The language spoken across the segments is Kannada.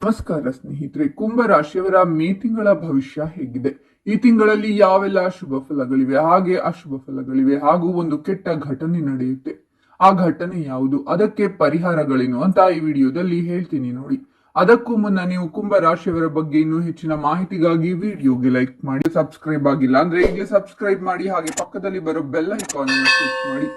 ನಮಸ್ಕಾರ ಸ್ನೇಹಿತರೆ, ಕುಂಭ ರಾಶಿಯವರ ಮೇ ತಿಂಗಳ ಭವಿಷ್ಯ ಹೇಗಿದೆ? ಈ ತಿಂಗಳಲ್ಲಿ ಯಾವೆಲ್ಲ ಶುಭ ಫಲಗಳಿವೆ, ಹಾಗೆ ಅಶುಭ ಫಲಗಳಿವೆ, ಹಾಗೂ ಒಂದು ಕೆಟ್ಟ ಘಟನೆ ನಡೆಯುತ್ತೆ. ಆ ಘಟನೆ ಯಾವುದು, ಅದಕ್ಕೆ ಪರಿಹಾರಗಳೇನು ಅಂತ ಈ ವಿಡಿಯೋದಲ್ಲಿ ಹೇಳ್ತೀನಿ ನೋಡಿ. ಅದಕ್ಕೂ ಮುನ್ನ ನೀವು ಕುಂಭ ರಾಶಿಯವರ ಬಗ್ಗೆ ಇನ್ನೂ ಹೆಚ್ಚಿನ ಮಾಹಿತಿಗಾಗಿ ವಿಡಿಯೋಗೆ ಲೈಕ್ ಮಾಡಿ, ಸಬ್ಸ್ಕ್ರೈಬ್ ಆಗಿಲ್ಲ ಅಂದ್ರೆ ಈಗಲೇ ಸಬ್ಸ್ಕ್ರೈಬ್ ಮಾಡಿ, ಹಾಗೆ ಪಕ್ಕದಲ್ಲಿ ಬರೋ ಬೆಲ್ ಐಕಾನ್ ಅನ್ನು ಕ್ಲಿಕ್ ಮಾಡಿ.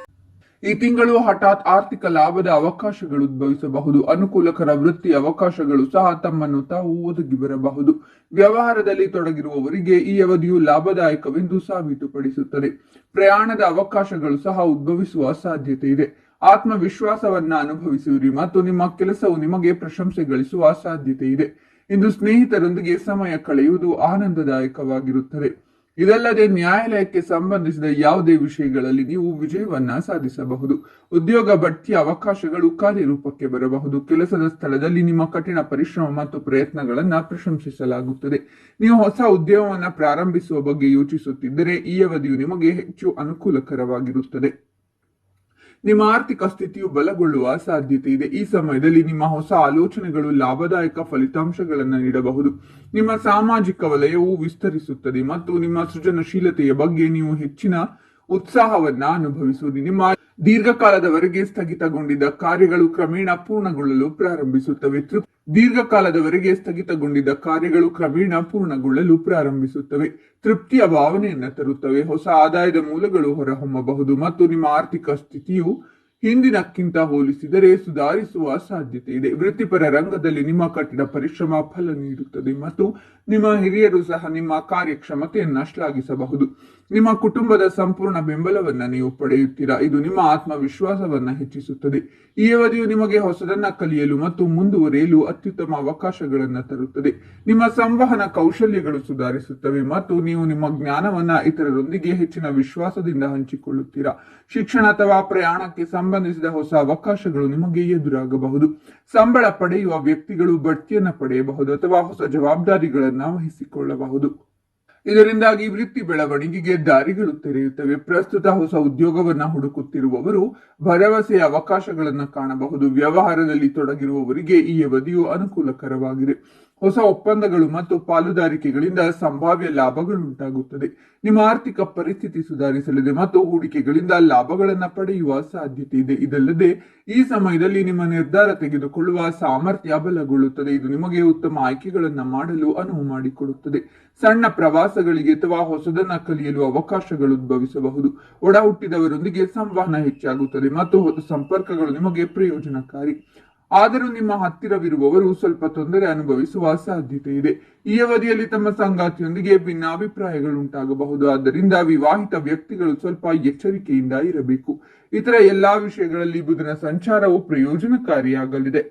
ಈ ತಿಂಗಳು ಹಠಾತ್ ಆರ್ಥಿಕ ಲಾಭದ ಅವಕಾಶಗಳು ಉದ್ಭವಿಸಬಹುದು. ಅನುಕೂಲಕರ ವೃತ್ತಿ ಅವಕಾಶಗಳು ಸಹ ತಮ್ಮನ್ನು ತಾವು ಒದಗಿ ಬರಬಹುದು. ವ್ಯವಹಾರದಲ್ಲಿ ತೊಡಗಿರುವವರಿಗೆ ಈ ಅವಧಿಯು ಲಾಭದಾಯಕವೆಂದು ಸಾಬೀತುಪಡಿಸುತ್ತದೆ. ಪ್ರಯಾಣದ ಅವಕಾಶಗಳು ಸಹ ಉದ್ಭವಿಸುವ ಸಾಧ್ಯತೆ ಇದೆ. ಆತ್ಮವಿಶ್ವಾಸವನ್ನ ಅನುಭವಿಸುವಿರಿ ಮತ್ತು ನಿಮ್ಮ ಕೆಲಸವು ನಿಮಗೆ ಪ್ರಶಂಸೆ ಗಳಿಸುವ ಸಾಧ್ಯತೆ ಇದೆ. ಇಂದು ಸ್ನೇಹಿತರೊಂದಿಗೆ ಸಮಯ ಕಳೆಯುವುದು ಆನಂದದಾಯಕವಾಗಿರುತ್ತದೆ. ಇದಲ್ಲದೆ ನ್ಯಾಯಾಲಯಕ್ಕೆ ಸಂಬಂಧಿಸಿದ ಯಾವುದೇ ವಿಷಯಗಳಲ್ಲಿ ನೀವು ವಿಜಯವನ್ನ ಸಾಧಿಸಬಹುದು. ಉದ್ಯೋಗ ಬಡ್ತಿಯ ಅವಕಾಶಗಳು ಕಾರ್ಯರೂಪಕ್ಕೆ ಬರಬಹುದು. ಕೆಲಸದ ಸ್ಥಳದಲ್ಲಿ ನಿಮ್ಮ ಕಠಿಣ ಪರಿಶ್ರಮ ಮತ್ತು ಪ್ರಯತ್ನಗಳನ್ನ ಪ್ರಶಂಸಿಸಲಾಗುತ್ತದೆ. ನೀವು ಹೊಸ ಉದ್ಯೋಗವನ್ನ ಪ್ರಾರಂಭಿಸುವ ಬಗ್ಗೆ ಯೋಚಿಸುತ್ತಿದ್ದರೆ ಈ ಅವಧಿಯು ನಿಮಗೆ ಹೆಚ್ಚು ಅನುಕೂಲಕರವಾಗಿರುತ್ತದೆ. ನಿಮ್ಮ ಆರ್ಥಿಕ ಸ್ಥಿತಿಯು ಬಲಗೊಳ್ಳುವ ಸಾಧ್ಯತೆ ಇದೆ. ಈ ಸಮಯದಲ್ಲಿ ನಿಮ್ಮ ಹೊಸ ಆಲೋಚನೆಗಳು ಲಾಭದಾಯಕ ಫಲಿತಾಂಶಗಳನ್ನು ನೀಡಬಹುದು. ನಿಮ್ಮ ಸಾಮಾಜಿಕ ವಲಯವು ವಿಸ್ತರಿಸುತ್ತದೆ ಮತ್ತು ನಿಮ್ಮ ಸೃಜನಶೀಲತೆಯ ಬಗ್ಗೆ ನೀವು ಹೆಚ್ಚಿನ ಉತ್ಸಾಹವನ್ನ ಅನುಭವಿಸುವುದು. ನಿಮ್ಮ ದೀರ್ಘಕಾಲದವರೆಗೆ ಸ್ಥಗಿತಗೊಂಡಿದ್ದ ಕಾರ್ಯಗಳು ಕ್ರಮೇಣ ಪೂರ್ಣಗೊಳ್ಳಲು ಪ್ರಾರಂಭಿಸುತ್ತವೆ. ತೃಪ್ತಿಯ ಭಾವನೆಯನ್ನ ತರುತ್ತವೆ. ಹೊಸ ಆದಾಯದ ಮೂಲಗಳು ಹೊರಹೊಮ್ಮಬಹುದು ಮತ್ತು ನಿಮ್ಮ ಆರ್ಥಿಕ ಸ್ಥಿತಿಯು ಹಿಂದಿನಕ್ಕಿಂತ ಹೋಲಿಸಿದರೆ ಸುಧಾರಿಸುವ ಸಾಧ್ಯತೆ ಇದೆ. ವೃತ್ತಿಪರ ರಂಗದಲ್ಲಿ ನಿಮ್ಮ ಕಠಿಣ ಪರಿಶ್ರಮ ಫಲ ನೀಡುತ್ತದೆ ಮತ್ತು ನಿಮ್ಮ ಹಿರಿಯರು ಸಹ ನಿಮ್ಮ ಕಾರ್ಯಕ್ಷಮತೆಯನ್ನ ಶ್ಲಾಘಿಸಬಹುದು. ನಿಮ್ಮ ಕುಟುಂಬದ ಸಂಪೂರ್ಣ ಬೆಂಬಲವನ್ನ ನೀವು ಪಡೆಯುತ್ತೀರಾ. ಇದು ನಿಮ್ಮ ಆತ್ಮವಿಶ್ವಾಸವನ್ನ ಹೆಚ್ಚಿಸುತ್ತದೆ. ಈ ಅವಧಿಯು ನಿಮಗೆ ಹೊಸದನ್ನ ಕಲಿಯಲು ಮತ್ತು ಮುಂದುವರಿಯಲು ಅತ್ಯುತ್ತಮ ಅವಕಾಶಗಳನ್ನ ತರುತ್ತದೆ. ನಿಮ್ಮ ಸಂವಹನ ಕೌಶಲ್ಯಗಳು ಸುಧಾರಿಸುತ್ತವೆ ಮತ್ತು ನೀವು ನಿಮ್ಮ ಜ್ಞಾನವನ್ನ ಇತರರೊಂದಿಗೆ ಹೆಚ್ಚಿನ ವಿಶ್ವಾಸದಿಂದ ಹಂಚಿಕೊಳ್ಳುತ್ತೀರಾ. ಶಿಕ್ಷಣ ಅಥವಾ ಪ್ರಯಾಣಕ್ಕೆ ಸಂಬಂಧಿಸಿದ ಹೊಸ ಅವಕಾಶಗಳು ನಿಮಗೆ ಎದುರಾಗಬಹುದು. ಸಂಬಳ ಪಡೆಯುವ ವ್ಯಕ್ತಿಗಳು ಬಡ್ತಿಯನ್ನ ಪಡೆಯಬಹುದು ಅಥವಾ ಹೊಸ ಜವಾಬ್ದಾರಿಗಳನ್ನ ವಹಿಸಿಕೊಳ್ಳಬಹುದು. ಇದರಿಂದಾಗಿ ವೃತ್ತಿ ಬೆಳವಣಿಗೆಗೆ ದಾರಿಗಳು ತೆರೆಯುತ್ತವೆ. ಪ್ರಸ್ತುತ ಹೊಸ ಉದ್ಯೋಗವನ್ನ ಹುಡುಕುತ್ತಿರುವವರು ಭರವಸೆಯ ಅವಕಾಶಗಳನ್ನ ಕಾಣಬಹುದು. ವ್ಯವಹಾರದಲ್ಲಿ ತೊಡಗಿರುವವರಿಗೆ ಈ ಅವಧಿಯು ಅನುಕೂಲಕರವಾಗಿದೆ. ಹೊಸ ಒಪ್ಪಂದಗಳು ಮತ್ತು ಪಾಲುದಾರಿಕೆಗಳಿಂದ ಸಂಭಾವ್ಯ ಲಾಭಗಳು ಉಂಟಾಗುತ್ತದೆ. ನಿಮ್ಮ ಆರ್ಥಿಕ ಪರಿಸ್ಥಿತಿ ಸುಧಾರಿಸಲಿದೆ ಮತ್ತು ಹೂಡಿಕೆಗಳಿಂದ ಲಾಭಗಳನ್ನ ಪಡೆಯುವ ಸಾಧ್ಯತೆ ಇದೆ. ಇದಲ್ಲದೆ ಈ ಸಮಯದಲ್ಲಿ ನಿಮ್ಮ ನಿರ್ಧಾರ ತೆಗೆದುಕೊಳ್ಳುವ ಸಾಮರ್ಥ್ಯ ಬಲಗೊಳ್ಳುತ್ತದೆ. ಇದು ನಿಮಗೆ ಉತ್ತಮ ಆಯ್ಕೆಗಳನ್ನ ಮಾಡಲು ಅನುವು ಮಾಡಿಕೊಡುತ್ತದೆ. ಸಣ್ಣ ಪ್ರವಾಸಗಳಿಗೆ ಅಥವಾ ಹೊಸದನ್ನ ಕಲಿಯಲು ಅವಕಾಶಗಳು ಉದ್ಭವಿಸಬಹುದು. ಒಡ ಹುಟ್ಟಿದವರೊಂದಿಗೆ ಸಂವಹನ ಹೆಚ್ಚಾಗುತ್ತದೆ ಮತ್ತು ಹೊಸ ಸಂಪರ್ಕಗಳು ನಿಮಗೆ ಪ್ರಯೋಜನಕಾರಿ. ಆದರೂ ನಿಮ್ಮ ಹತ್ತಿರವಿರುವವರು ಸ್ವಲ್ಪ ತೊಂದರೆ ಅನುಭವಿಸುವ ಸಾಧ್ಯತೆ ಇದೆ. ಈ ಅವಧಿಯಲ್ಲಿ ತಮ್ಮ ಸಂಗಾತಿಯೊಂದಿಗೆ ಭಿನ್ನಾಭಿಪ್ರಾಯಗಳು ಉಂಟಾಗಬಹುದು. ಆದ್ದರಿಂದ ವಿವಾಹಿತ ವ್ಯಕ್ತಿಗಳು ಸ್ವಲ್ಪ ಎಚ್ಚರಿಕೆಯಿಂದ ಇರಬೇಕು. ಇತರ ಎಲ್ಲಾ ವಿಷಯಗಳಲ್ಲಿ ಬುಧನ ಸಂಚಾರವು ಪ್ರಯೋಜನಕಾರಿಯಾಗಲಿದೆ.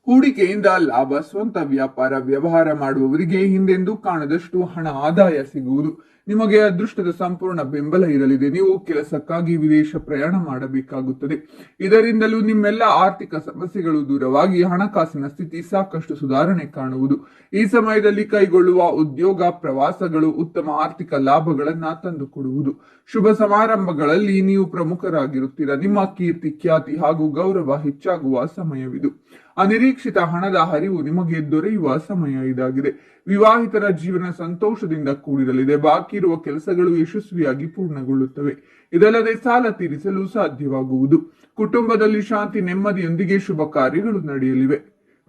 ಹೂಡಿಕೆಯಿಂದ ಲಾಭ. ಸ್ವಂತ ವ್ಯಾಪಾರ ವ್ಯವಹಾರ ಮಾಡುವವರಿಗೆ ಹಿಂದೆಂದೂ ಕಾಣದಷ್ಟು ಹಣ ಆದಾಯ ಸಿಗುವುದು. ನಿಮಗೆ ಅದೃಷ್ಟದ ಸಂಪೂರ್ಣ ಬೆಂಬಲ ಇರಲಿದೆ. ನೀವು ಕೆಲಸಕ್ಕಾಗಿ ವಿದೇಶ ಪ್ರಯಾಣ ಮಾಡಬೇಕಾಗುತ್ತದೆ. ಇದರಿಂದಲೂ ನಿಮ್ಮೆಲ್ಲ ಆರ್ಥಿಕ ಸಮಸ್ಯೆಗಳು ದೂರವಾಗಿ ಹಣಕಾಸಿನ ಸ್ಥಿತಿ ಸಾಕಷ್ಟು ಸುಧಾರಣೆ ಕಾಣುವುದು. ಈ ಸಮಯದಲ್ಲಿ ಕೈಗೊಳ್ಳುವ ಉದ್ಯೋಗ ಪ್ರವಾಸಗಳು ಉತ್ತಮ ಆರ್ಥಿಕ ಲಾಭಗಳನ್ನ ತಂದುಕೊಡುವುದು. ಶುಭ ಸಮಾರಂಭಗಳಲ್ಲಿ ನೀವು ಪ್ರಮುಖರಾಗಿರುತ್ತೀರಾ. ನಿಮ್ಮ ಕೀರ್ತಿ ಖ್ಯಾತಿ ಹಾಗೂ ಗೌರವ ಹೆಚ್ಚಾಗುವ ಸಮಯವಿದು. ಅನಿರೀಕ್ಷಿತ ಹಣದ ಹರಿವು ನಿಮಗೆ ದೊರೆಯುವ ಸಮಯ ಇದಾಗಿದೆ. ವಿವಾಹಿತರ ಜೀವನ ಸಂತೋಷದಿಂದ ಕೂಡಿರಲಿದೆ. ಬಾಕಿ ಇರುವ ಕೆಲಸಗಳು ಯಶಸ್ವಿಯಾಗಿ ಪೂರ್ಣಗೊಳ್ಳುತ್ತವೆ. ಇದಲ್ಲದೆ ಸಾಲ ತೀರಿಸಲು ಸಾಧ್ಯವಾಗುವುದು. ಕುಟುಂಬದಲ್ಲಿ ಶಾಂತಿ ನೆಮ್ಮದಿಯೊಂದಿಗೆ ಶುಭ ಕಾರ್ಯಗಳು ನಡೆಯಲಿವೆ.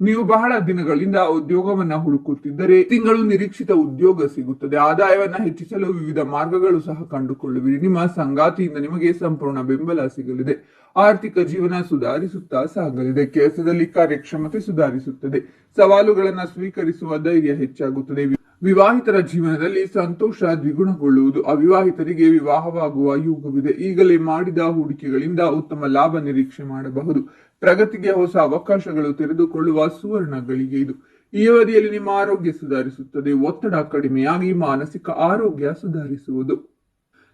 ನೀವು ಬಹಳ ದಿನಗಳಿಂದ ಉದ್ಯೋಗವನ್ನ ಹುಡುಕುತ್ತಿದ್ದರೆ ತಿಂಗಳು ನಿರೀಕ್ಷಿತ ಉದ್ಯೋಗ ಸಿಗುತ್ತದೆ. ಆದಾಯವನ್ನ ಹೆಚ್ಚಿಸಲು ವಿವಿಧ ಮಾರ್ಗಗಳು ಸಹ ಕಂಡುಕೊಳ್ಳುವಿರಿ. ನಿಮ್ಮ ಸಂಗಾತಿಯಿಂದ ನಿಮಗೆ ಸಂಪೂರ್ಣ ಬೆಂಬಲ ಸಿಗಲಿದೆ. ಆರ್ಥಿಕ ಜೀವನ ಸುಧಾರಿಸುತ್ತಾ ಸಾಗಲಿದೆ. ಕೆಲಸದಲ್ಲಿ ಕಾರ್ಯಕ್ಷಮತೆ ಸುಧಾರಿಸುತ್ತದೆ. ಸವಾಲುಗಳನ್ನ ಸ್ವೀಕರಿಸುವ ಧೈರ್ಯ ಹೆಚ್ಚಾಗುತ್ತದೆ. ವಿವಾಹಿತರ ಜೀವನದಲ್ಲಿ ಸಂತೋಷ ದ್ವಿಗುಣಗೊಳ್ಳುವುದು. ಅವಿವಾಹಿತರಿಗೆ ವಿವಾಹವಾಗುವ ಯೋಗವಿದೆ. ಈಗಲೇ ಮಾಡಿದ ಹೂಡಿಕೆಗಳಿಂದ ಉತ್ತಮ ಲಾಭ ನಿರೀಕ್ಷೆ ಮಾಡಬಹುದು. ಪ್ರಗತಿಗೆ ಹೊಸ ಅವಕಾಶಗಳು ತೆರೆದುಕೊಳ್ಳುವ ಸುವರ್ಣ ಗಳಿಗೆ ಇದು. ಈ ಅವಧಿಯಲ್ಲಿ ನಿಮ್ಮ ಆರೋಗ್ಯ ಸುಧಾರಿಸುತ್ತದೆ. ಒತ್ತಡ ಕಡಿಮೆಯಾಗಿ ಮಾನಸಿಕ ಆರೋಗ್ಯ ಸುಧಾರಿಸುವುದು.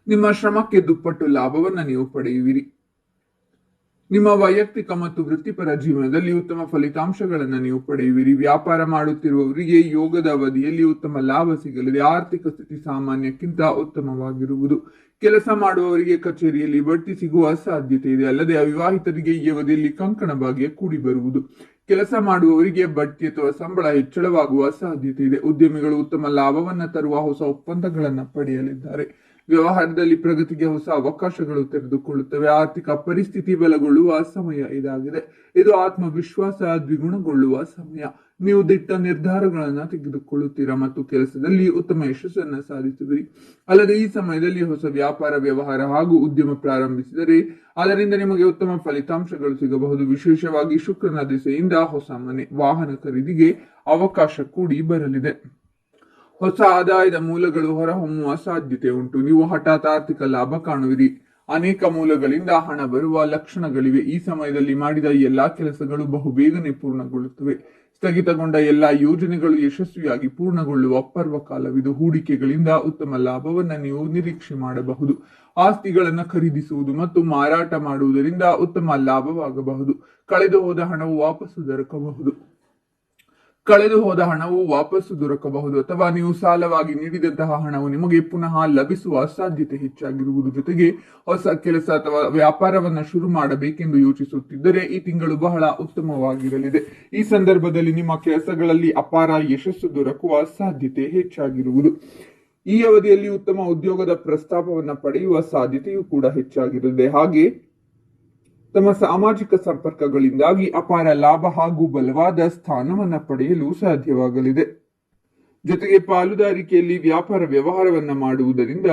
ನಿಮ್ಮ ಶ್ರಮಕ್ಕೆ ದುಪ್ಪಟ್ಟು ಲಾಭವನ್ನ ನೀವು ಪಡೆಯುವಿರಿ. ನಿಮ್ಮ ವೈಯಕ್ತಿಕ ಮತ್ತು ವೃತ್ತಿಪರ ಜೀವನದಲ್ಲಿ ಉತ್ತಮ ಫಲಿತಾಂಶಗಳನ್ನು ನೀವು ಪಡೆಯುವಿರಿ. ವ್ಯಾಪಾರ ಮಾಡುತ್ತಿರುವವರಿಗೆ ಯೋಗದ ಅವಧಿಯಲ್ಲಿ ಉತ್ತಮ ಲಾಭ ಸಿಗಲಿದೆ. ಆರ್ಥಿಕ ಸ್ಥಿತಿ ಸಾಮಾನ್ಯಕ್ಕಿಂತ ಉತ್ತಮವಾಗಿರುವುದು. ಕೆಲಸ ಮಾಡುವವರಿಗೆ ಕಚೇರಿಯಲ್ಲಿ ಬಡ್ತಿ ಸಿಗುವ ಸಾಧ್ಯತೆ ಇದೆ. ಅಲ್ಲದೆ ಅವಿವಾಹಿತರಿಗೆ ಈ ಅವಧಿಯಲ್ಲಿ ಕಂಕಣ ಭಾಗ್ಯ ಕೂಡಿ ಬರುವುದು. ಕೆಲಸ ಮಾಡುವವರಿಗೆ ಬಡ್ತಿ ಅಥವಾ ಸಂಬಳ ಹೆಚ್ಚಳವಾಗುವ ಸಾಧ್ಯತೆ ಇದೆ. ಉದ್ಯಮಿಗಳು ಉತ್ತಮ ಲಾಭವನ್ನ ತರುವ ಹೊಸ ಒಪ್ಪಂದಗಳನ್ನು ಪಡೆಯಲಿದ್ದಾರೆ. ವ್ಯವಹಾರದಲ್ಲಿ ಪ್ರಗತಿಗೆ ಹೊಸ ಅವಕಾಶಗಳು ತೆರೆದುಕೊಳ್ಳುತ್ತವೆ. ಆರ್ಥಿಕ ಪರಿಸ್ಥಿತಿ ಬಲಗೊಳ್ಳುವ ಸಮಯ ಇದಾಗಿದೆ. ಇದು ಆತ್ಮವಿಶ್ವಾಸ ದ್ವಿಗುಣಗೊಳ್ಳುವ ಸಮಯ. ನೀವು ದಿಟ್ಟ ನಿರ್ಧಾರಗಳನ್ನು ತೆಗೆದುಕೊಳ್ಳುತ್ತೀರಾ ಮತ್ತು ಕೆಲಸದಲ್ಲಿ ಉತ್ತಮ ಯಶಸ್ಸನ್ನು ಸಾಧಿಸುವಿರಿ. ಅಲ್ಲದೆ ಈ ಸಮಯದಲ್ಲಿ ಹೊಸ ವ್ಯಾಪಾರ, ವ್ಯವಹಾರ ಹಾಗೂ ಉದ್ಯಮ ಪ್ರಾರಂಭಿಸಿದರೆ ಅದರಿಂದ ನಿಮಗೆ ಉತ್ತಮ ಫಲಿತಾಂಶಗಳು ಸಿಗಬಹುದು. ವಿಶೇಷವಾಗಿ ಶುಕ್ರನ ದಿಸೆಯಿಂದ ಹೊಸ ಮನೆ, ವಾಹನ ಖರೀದಿಗೆ ಅವಕಾಶ ಕೂಡಿ ಬರಲಿದೆ. ಹೊಸ ಆದಾಯದ ಮೂಲಗಳು ಹೊರಹೊಮ್ಮುವ ಸಾಧ್ಯತೆ ಉಂಟು. ನೀವು ಹಠಾತ್ ಆರ್ಥಿಕ ಲಾಭ ಕಾಣುವಿರಿ. ಅನೇಕ ಮೂಲಗಳಿಂದ ಹಣ ಬರುವ ಲಕ್ಷಣಗಳಿವೆ. ಈ ಸಮಯದಲ್ಲಿ ಮಾಡಿದ ಎಲ್ಲಾ ಕೆಲಸಗಳು ಬಹುಬೇಗನೆ ಪೂರ್ಣಗೊಳ್ಳುತ್ತವೆ. ಸ್ಥಗಿತಗೊಂಡ ಎಲ್ಲಾ ಯೋಜನೆಗಳು ಯಶಸ್ವಿಯಾಗಿ ಪೂರ್ಣಗೊಳ್ಳುವ ಪರ್ವಕಾಲವಿದು. ಹೂಡಿಕೆಗಳಿಂದ ಉತ್ತಮ ಲಾಭವನ್ನ ನೀವು ನಿರೀಕ್ಷೆ ಮಾಡಬಹುದು. ಆಸ್ತಿಗಳನ್ನು ಖರೀದಿಸುವುದು ಮತ್ತು ಮಾರಾಟ ಮಾಡುವುದರಿಂದ ಉತ್ತಮ ಲಾಭವಾಗಬಹುದು. ಕಳೆದು ಹೋದ ಹಣವು ವಾಪಸ್ಸು ದೊರಕಬಹುದು ಅಥವಾ ನೀವು ಸಾಲವಾಗಿ ನೀಡಿದಂತಹ ಹಣವು ನಿಮಗೆ ಪುನಃ ಲಭಿಸುವ ಸಾಧ್ಯತೆ ಹೆಚ್ಚಾಗಿರುವುದು. ಜೊತೆಗೆ ಹೊಸ ಕೆಲಸ ಅಥವಾ ವ್ಯಾಪಾರವನ್ನ ಶುರು ಮಾಡಬೇಕೆಂದು ಯೋಚಿಸುತ್ತಿದ್ದರೆ ಈ ತಿಂಗಳು ಬಹಳ ಉತ್ತಮವಾಗಿರಲಿದೆ. ಈ ಸಂದರ್ಭದಲ್ಲಿ ನಿಮ್ಮ ಕೆಲಸಗಳಲ್ಲಿ ಅಪಾರ ಯಶಸ್ಸು ದೊರಕುವ ಸಾಧ್ಯತೆ ಹೆಚ್ಚಾಗಿರುವುದು. ಈ ಅವಧಿಯಲ್ಲಿ ಉತ್ತಮ ಉದ್ಯೋಗದ ಪ್ರಸ್ತಾಪವನ್ನ ಪಡೆಯುವ ಸಾಧ್ಯತೆಯೂ ಕೂಡ ಹೆಚ್ಚಾಗಿರಲಿದೆ. ಹಾಗೆ ತಮ್ಮ ಸಾಮಾಜಿಕ ಸಂಪರ್ಕಗಳಿಂದಾಗಿ ಅಪಾರ ಲಾಭ ಹಾಗೂ ಬಲವಾದ ಸ್ಥಾನವನ್ನ ಪಡೆಯಲು ಸಾಧ್ಯವಾಗಲಿದೆ. ಜೊತೆಗೆ ಪಾಲುದಾರಿಕೆಯಲ್ಲಿ ವ್ಯಾಪಾರ ವ್ಯವಹಾರವನ್ನ ಮಾಡುವುದರಿಂದ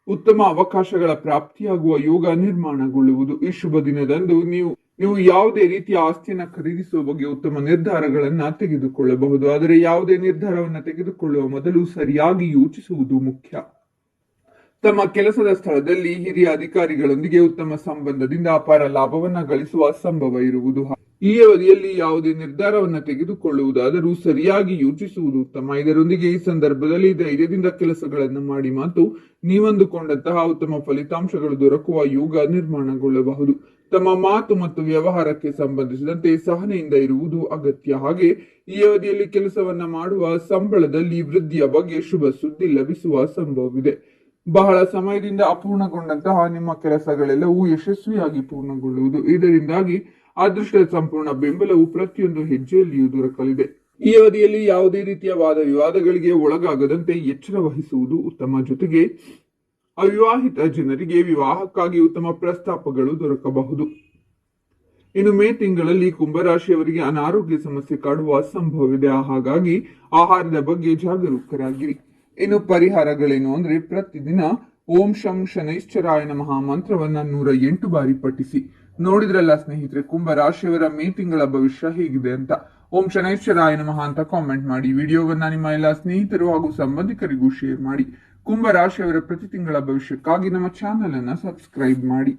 ಉತ್ತಮ ಅವಕಾಶಗಳ ಪ್ರಾಪ್ತಿಯಾಗುವ ಯೋಗ ನಿರ್ಮಾಣಗೊಳ್ಳುವುದು. ಈ ಶುಭ ದಿನದಂದು ನೀವು ಯಾವುದೇ ರೀತಿಯ ಆಸ್ತಿಯನ್ನ ಖರೀದಿಸುವ ಬಗ್ಗೆ ಉತ್ತಮ ನಿರ್ಧಾರಗಳನ್ನ ತೆಗೆದುಕೊಳ್ಳಬಹುದು. ಆದರೆ ಯಾವುದೇ ನಿರ್ಧಾರವನ್ನ ತೆಗೆದುಕೊಳ್ಳುವ ಮೊದಲು ಸರಿಯಾಗಿ ಯೋಚಿಸುವುದು ಮುಖ್ಯ. ತಮ್ಮ ಕೆಲಸದ ಸ್ಥಳದಲ್ಲಿ ಹಿರಿಯ ಅಧಿಕಾರಿಗಳೊಂದಿಗೆ ಉತ್ತಮ ಸಂಬಂಧದಿಂದ ಅಪಾರ ಲಾಭವನ್ನ ಗಳಿಸುವ ಸಂಭವ ಇರುವುದು. ಈ ಅವಧಿಯಲ್ಲಿ ಯಾವುದೇ ನಿರ್ಧಾರವನ್ನ ತೆಗೆದುಕೊಳ್ಳುವುದಾದರೂ ಸರಿಯಾಗಿ ಯೋಚಿಸುವುದು ಉತ್ತಮ. ಇದರೊಂದಿಗೆ ಈ ಸಂದರ್ಭದಲ್ಲಿ ಧೈರ್ಯದಿಂದ ಕೆಲಸಗಳನ್ನು ಮಾಡಿ ಮತ್ತು ನೀವಂದುಕೊಂಡಂತಹ ಉತ್ತಮ ಫಲಿತಾಂಶಗಳು ದೊರಕುವ ಯೋಗ ನಿರ್ಮಾಣಗೊಳ್ಳಬಹುದು. ತಮ್ಮ ಮಾತು ಮತ್ತು ವ್ಯವಹಾರಕ್ಕೆ ಸಂಬಂಧಿಸಿದಂತೆ ಸಹನೆಯಿಂದ ಇರುವುದು ಅಗತ್ಯ. ಹಾಗೆ ಈ ಅವಧಿಯಲ್ಲಿ ಕೆಲಸವನ್ನ ಮಾಡುವ ಸಂಬಳದಲ್ಲಿ ವೃದ್ಧಿಯ ಬಗ್ಗೆ ಶುಭ ಸುದ್ದಿ ಲಭಿಸುವ ಸಂಭವವಿದೆ. ಬಹಳ ಸಮಯದಿಂದ ಅಪೂರ್ಣಗೊಂಡಂತಹ ನಿಮ್ಮ ಕೆಲಸಗಳೆಲ್ಲವೂ ಯಶಸ್ವಿಯಾಗಿ ಪೂರ್ಣಗೊಳ್ಳುವುದು. ಇದರಿಂದಾಗಿ ಅದೃಷ್ಟದ ಸಂಪೂರ್ಣ ಬೆಂಬಲವು ಪ್ರತಿಯೊಂದು ಹೆಜ್ಜೆಯಲ್ಲಿಯೂ ದೊರಕಲಿದೆ. ಈ ಅವಧಿಯಲ್ಲಿ ಯಾವುದೇ ರೀತಿಯ ವಾದ ವಿವಾದಗಳಿಗೆ ಒಳಗಾಗದಂತೆ ಎಚ್ಚರ ವಹಿಸುವುದು ಉತ್ತಮ. ಜೊತೆಗೆ ಅವಿವಾಹಿತ ಜನರಿಗೆ ವಿವಾಹಕ್ಕಾಗಿ ಉತ್ತಮ ಪ್ರಸ್ತಾಪಗಳು ದೊರಕಬಹುದು. ಇನ್ನು ಮೇ ತಿಂಗಳಲ್ಲಿ ಕುಂಭರಾಶಿಯವರಿಗೆ ಅನಾರೋಗ್ಯ ಸಮಸ್ಯೆ ಕಾಡುವ ಸಂಭವವಿದೆ. ಹಾಗಾಗಿ ಆಹಾರದ ಬಗ್ಗೆ ಜಾಗರೂಕರಾಗಿರಿ. ಇನ್ನು ಪರಿಹಾರಗಳೇನು ಅಂದ್ರೆ, ಪ್ರತಿದಿನ ಓಂ ಶಂ ಶನೈಶ್ಚರಾಯ ನಮಃ ಮಂತ್ರವನ್ನ 108 ಬಾರಿ ಪಠಿಸಿ. ನೋಡಿದ್ರಲ್ಲ ಸ್ನೇಹಿತರೆ, ಕುಂಭರಾಶಿಯವರ ಮೇ ತಿಂಗಳ ಭವಿಷ್ಯ ಹೇಗಿದೆ ಅಂತ. ಓಂ ಶನೈಶ್ಚರಾಯ ನಮಃ ಅಂತ ಕಾಮೆಂಟ್ ಮಾಡಿ. ವಿಡಿಯೋವನ್ನ ನಿಮ್ಮ ಎಲ್ಲ ಸ್ನೇಹಿತರು ಹಾಗೂ ಸಂಬಂಧಿಕರಿಗೂ ಶೇರ್ ಮಾಡಿ. ಕುಂಭರಾಶಿಯವರ ಪ್ರತಿ ತಿಂಗಳ ಭವಿಷ್ಯಕ್ಕಾಗಿ ನಮ್ಮ ಚಾನೆಲ್ ಅನ್ನ ಸಬ್ಸ್ಕ್ರೈಬ್ ಮಾಡಿ.